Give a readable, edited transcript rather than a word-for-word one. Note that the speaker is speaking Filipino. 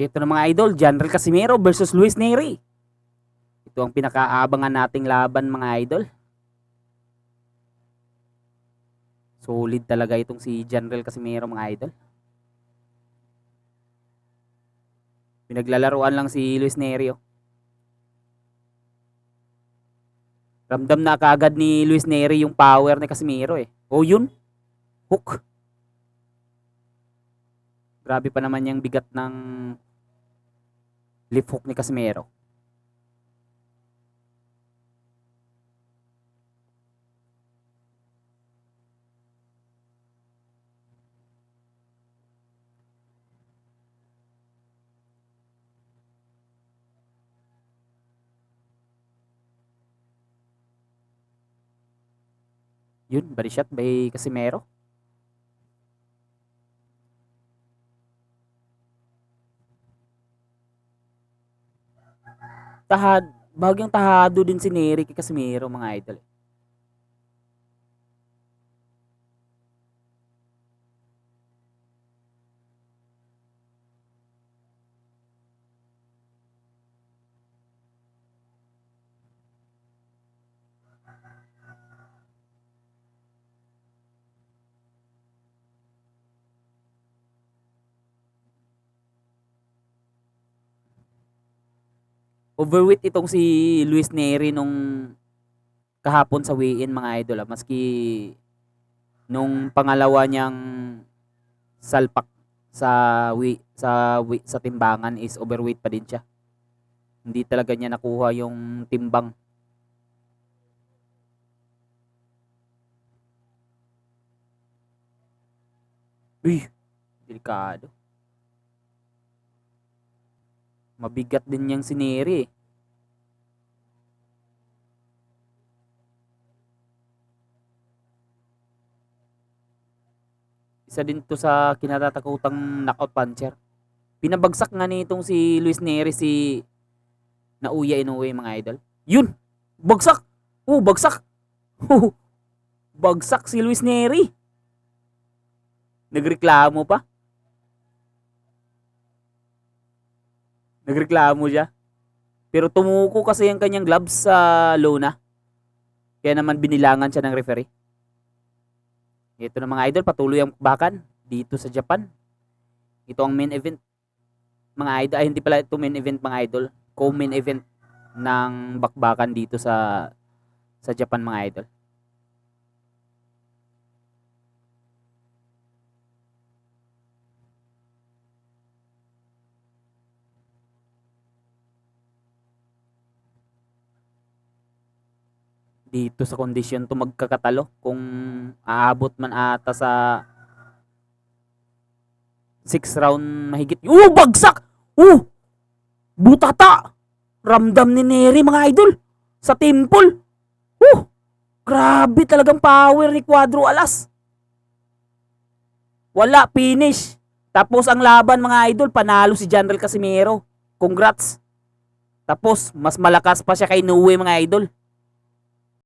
Ito na mga idol, General Casimero versus Luis Neri. Ito ang pinakaabangan nating laban mga idol. Solid talaga itong si General Casimero mga idol. Pinaglalaruan lang si Luis Neri. Ramdam na kaagad ni Luis Neri yung power ni Casimero eh. O yun, hook. Grabe pa naman yung bigat ng left hook ni Casimero. Yun, body shot by Casimero. Bagyang tahado din si Neri kay Casimero mga idol. Overweight itong si Luis Neri nung kahapon sa weigh-in mga idol. Maski nung pangalawa niyang salpak sa timbangan is overweight pa din siya. Hindi talaga niya nakuha yung timbang. Uy, delikado. Mabigat din niyang si Neri eh. Isa din to sa kinatatakutang knockout puncher. Pinabagsak nga nitong si Luis Neri si Naoya Inoue mga idol. Yun! Bagsak! Bagsak! Bagsak si Luis Neri. Nagreklamo pa. Nagreklamo siya. Pero tumuko kasi ang kanyang gloves sa Lona. Kaya naman binilangan siya ng referee. Ito na mga idol, patuloy ang bakbakan dito sa Japan. Ito ang main event. Mga idol, ay hindi pala ito main event mga idol. Co-main event ng bakbakan dito sa Japan mga idol. Dito sa kondisyon to magkakatalo kung aabot man ata sa 6 round mahigit. Bagsak! Butata! Ramdam ni Neri mga idol sa temple. Grabe talagang power ni Cuadro Alas. Wala, finish. Tapos ang laban mga idol, panalo si General Casimero. Congrats. Tapos mas malakas pa siya kay Inoue mga idol.